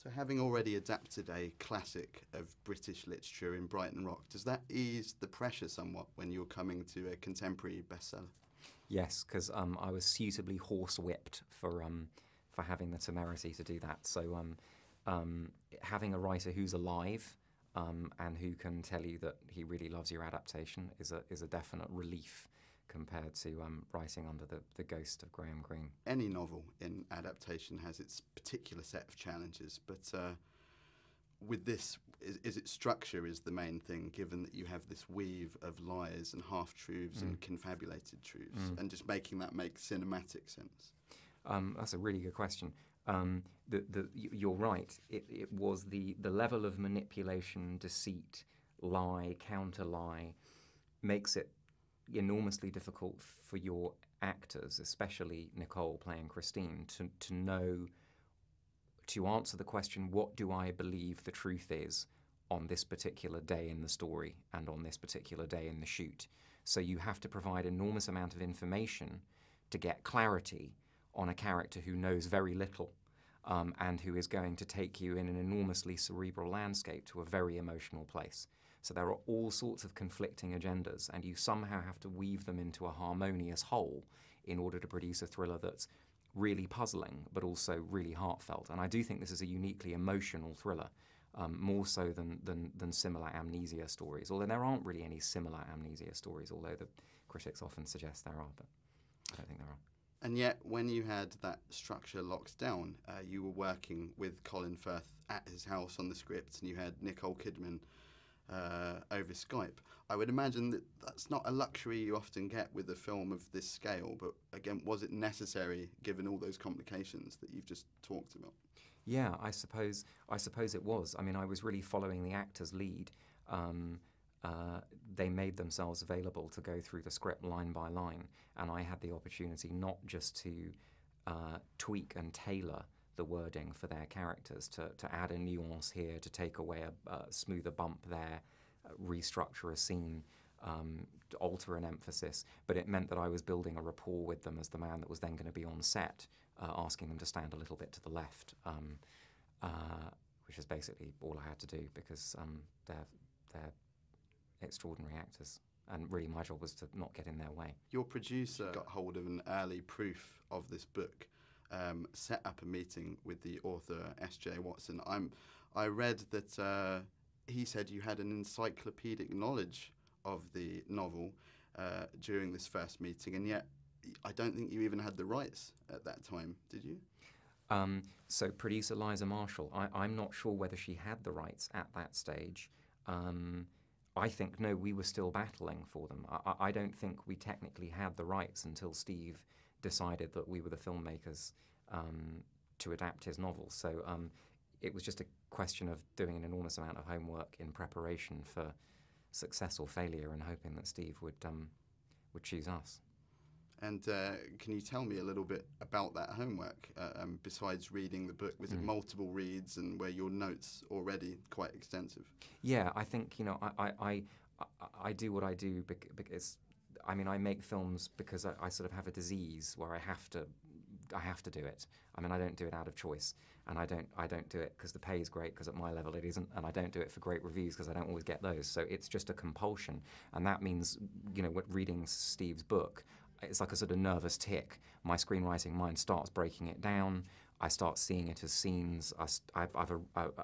So having already adapted a classic of British literature in Brighton Rock, does that ease the pressure somewhat when you're coming to a contemporary bestseller? Yes, because I was suitably horsewhipped for having the temerity to do that. So having a writer who's alive and who can tell you that he really loves your adaptation is a definite relief compared to writing under the ghost of Graham Greene. Any novel in adaptation has its particular set of challenges, but with this, is it structure is the main thing, given that you have this weave of lies and half-truths and confabulated truths, and just making that make cinematic sense? That's a really good question. You're right. It was the level of manipulation, deceit, lie, counter-lie, makes it enormously difficult for your actors, especially Nicole playing Christine, to know, to answer the question, what do I believe the truth is on this particular day in the story and on this particular day in the shoot. So you have to provide enormous amount of information to get clarity on a character who knows very little and who is going to take you in an enormously cerebral landscape to a very emotional place. So there are all sorts of conflicting agendas, and you somehow have to weave them into a harmonious whole in order to produce a thriller that's really puzzling, but also really heartfelt. And I do think this is a uniquely emotional thriller, more so than similar amnesia stories, although there aren't really any similar amnesia stories, although the critics often suggest there are, but I don't think there are. And yet, when you had that structure locked down, you were working with Colin Firth at his house on the script, and you had Nicole Kidman over Skype. I would imagine that that's not a luxury you often get with a film of this scale, but again, was it necessary given all those complications that you've just talked about? Yeah, I suppose it was. I mean, I was really following the actor's lead. They made themselves available to go through the script line by line, and I had the opportunity not just to tweak and tailor the wording for their characters, to add a nuance here, to take away a smoother bump there, restructure a scene, to alter an emphasis, but it meant that I was building a rapport with them as the man that was then going to be on set, asking them to stand a little bit to the left, which is basically all I had to do, because they're extraordinary actors, and really my job was to not get in their way. Your producer got hold of an early proof of this book, set up a meeting with the author, S.J. Watson. I read that he said you had an encyclopedic knowledge of the novel during this first meeting, and yet I don't think you even had the rights at that time, did you? So producer Liza Marshall, I'm not sure whether she had the rights at that stage. I think, no, we were still battling for them. I don't think we technically had the rights until Steve decided that we were the filmmakers to adapt his novel. So it was just a question of doing an enormous amount of homework in preparation for success or failure, and hoping that Steve would choose us. And can you tell me a little bit about that homework? Besides reading the book, was it multiple reads, and were your notes already quite extensive? Yeah, I think, I do what I do because, I mean, I make films because I sort of have a disease where I have to do it. I mean, I don't do it out of choice, and I don't do it because the pay is great, because at my level it isn't, and I don't do it for great reviews because I don't always get those. So it's just a compulsion, and that means, reading Steve's book, it's like a sort of nervous tick. My screenwriting mind starts breaking it down. I start seeing it as scenes. I've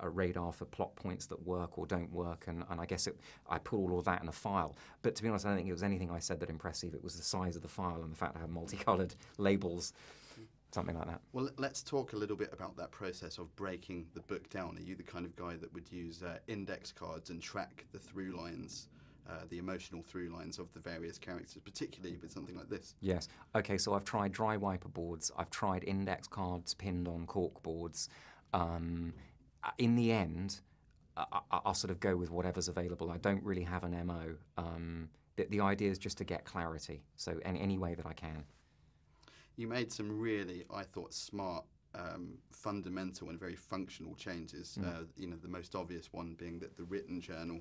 a radar for plot points that work or don't work, and I guess I put all of that in a file. But to be honest, I don't think it was anything I said that impressed Steve. It was the size of the file and the fact I have multicoloured labels, something like that. Well, let's talk a little bit about that process of breaking the book down. Are you the kind of guy that would use index cards and track the through lines, the emotional through lines of the various characters, particularly with something like this? Yes. Okay, so I've tried dry wiper boards, I've tried index cards pinned on cork boards. In the end, I'll sort of go with whatever's available. I don't really have an MO. The idea is just to get clarity, so any way that I can. You made some really, I thought, smart, fundamental and very functional changes. The most obvious one being that the written journal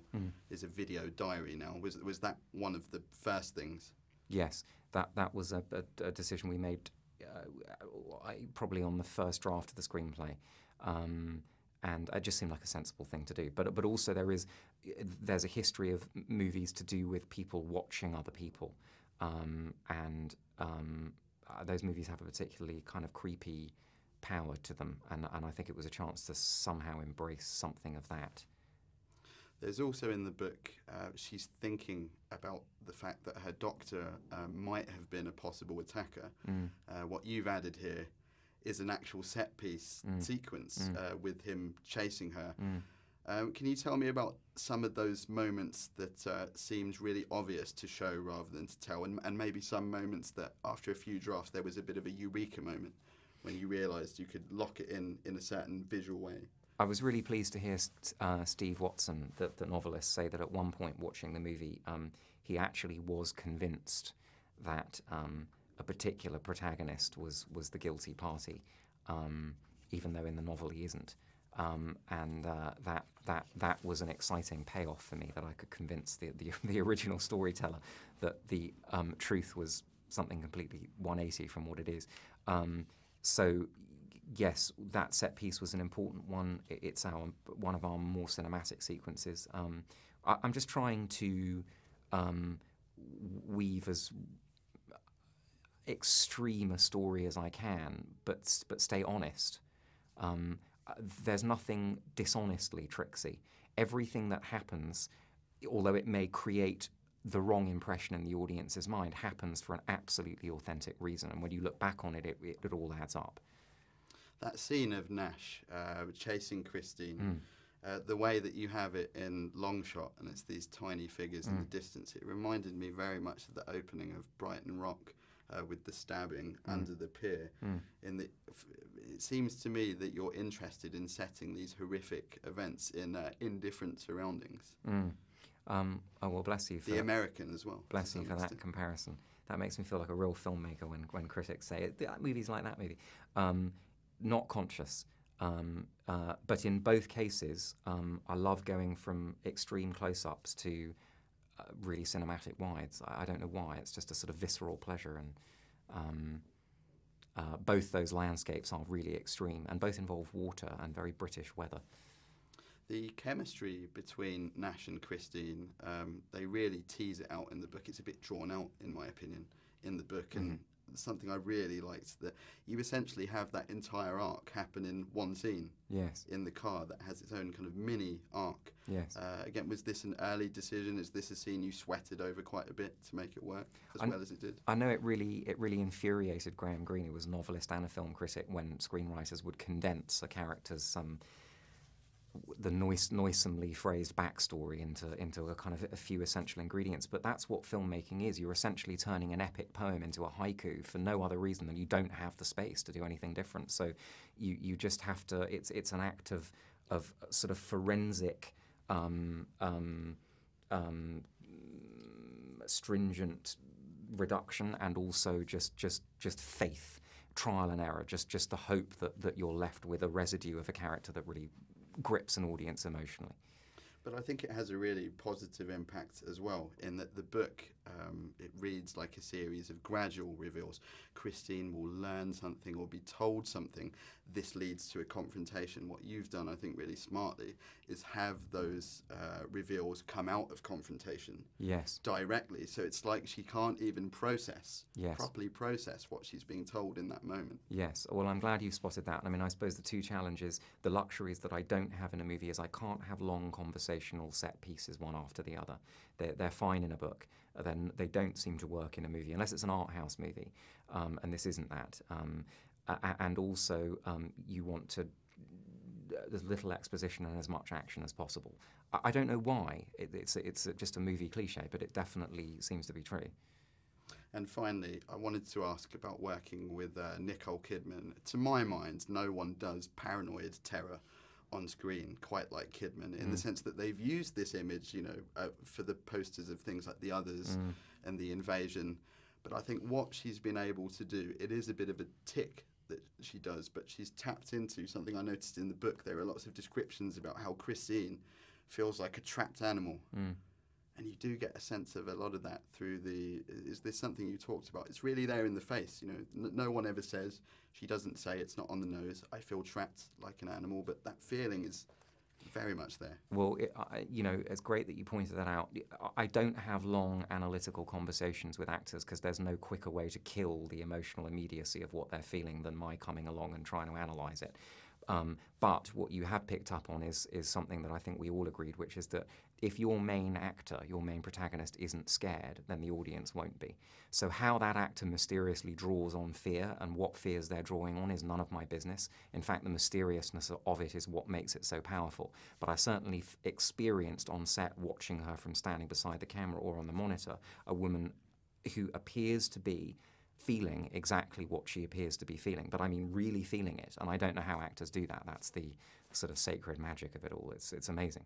is a video diary now. Was that one of the first things? Yes, that was a decision we made probably on the first draft of the screenplay. and it just seemed like a sensible thing to do. But also there's a history of movies to do with people watching other people, and those movies have a particularly kind of creepy power to them, and I think it was a chance to somehow embrace something of that. There's also in the book, she's thinking about the fact that her doctor might have been a possible attacker. What you've added here is an actual set piece sequence with him chasing her. Can you tell me about some of those moments that seemed really obvious to show rather than to tell, and maybe some moments that after a few drafts there was a bit of a eureka moment when you realised you could lock it in a certain visual way? I was really pleased to hear Steve Watson, the novelist, say that at one point watching the movie, he actually was convinced that a particular protagonist was the guilty party, even though in the novel he isn't. And that was an exciting payoff for me, that I could convince the original storyteller that the truth was something completely 180 from what it is. So yes, that set piece was an important one. It's one of our more cinematic sequences. I'm just trying to weave as extreme a story as I can, but stay honest. There's nothing dishonestly tricksy. Everything that happens, although it may create the wrong impression in the audience's mind, happens for an absolutely authentic reason. And when you look back on it, it all adds up. That scene of Nash chasing Christine, the way that you have it in long shot, and it's these tiny figures in the distance, it reminded me very much of the opening of Brighton Rock with the stabbing under the pier. It seems to me that you're interested in setting these horrific events in different surroundings. Oh, well, bless you for the American as well. Bless you for that comparison. That makes me feel like a real filmmaker when critics say movies like that movie. Not conscious, but in both cases, I love going from extreme close-ups to really cinematic wides. I don't know why. It's just a sort of visceral pleasure, and both those landscapes are really extreme, and both involve water and very British weather. The chemistry between Nash and Christine, they really tease it out in the book. It's a bit drawn out, in my opinion, in the book, and something I really liked, that you essentially have that entire arc happen in one scene. Yes. In the car that has its own kind of mini arc. Yes. Again, was this an early decision? Is this a scene you sweated over quite a bit to make it work as well as it did? I know it really infuriated Graham Greene, who was a novelist and a film critic, when screenwriters would condense a character's the noisomely phrased backstory into a kind of a few essential ingredients. But that's what filmmaking is. You're essentially turning an epic poem into a haiku for no other reason than you don't have the space to do anything different. So you just have to. It's an act of sort of forensic, stringent reduction, and also just faith, trial and error, just the hope that you're left with a residue of a character that really grips an audience emotionally. But I think it has a really positive impact as well, in that the book, it reads like a series of gradual reveals. Christine will learn something or be told something. This leads to a confrontation. What you've done, I think, really smartly, is have those reveals come out of confrontation. Yes. Directly. So it's like she can't even properly process what she's being told in that moment. Yes. Well, I'm glad you've spotted that. I mean, I suppose the two challenges, the luxuries that I don't have in a movie, is I can't have long conversational set pieces one after the other. They're fine in a book. Then they don't seem to work in a movie unless it's an art house movie, and this isn't that. And also, you want to as little exposition and as much action as possible. I don't know why. It's just a movie cliche, but it definitely seems to be true. And finally, I wanted to ask about working with Nicole Kidman. To my mind, no one does paranoid terror on screen quite like Kidman, in the sense that they've used this image, for the posters of things like The Others and The Invasion. But I think what she's been able to do, it is a bit of a tick that she does, but she's tapped into something I noticed in the book. There are lots of descriptions about how Christine feels like a trapped animal. And you do get a sense of a lot of that through the, is this something you talked about? It's really there in the face, you know. No one ever says, she doesn't say it's not on the nose, I feel trapped like an animal, but that feeling is very much there. Well, you know, it's great that you pointed that out. I don't have long analytical conversations with actors because there's no quicker way to kill the emotional immediacy of what they're feeling than my coming along and trying to analyse it. But what you have picked up on is something that I think we all agreed, which is that if your main actor, your main protagonist, isn't scared, then the audience won't be. So how that actor mysteriously draws on fear and what fears they're drawing on is none of my business. In fact, the mysteriousness of it is what makes it so powerful. But I certainly experienced on set, watching her from standing beside the camera or on the monitor, a woman who appears to be feeling exactly what she appears to be feeling, but I mean really feeling it. And I don't know how actors do that. That's the sort of sacred magic of it all. It's amazing.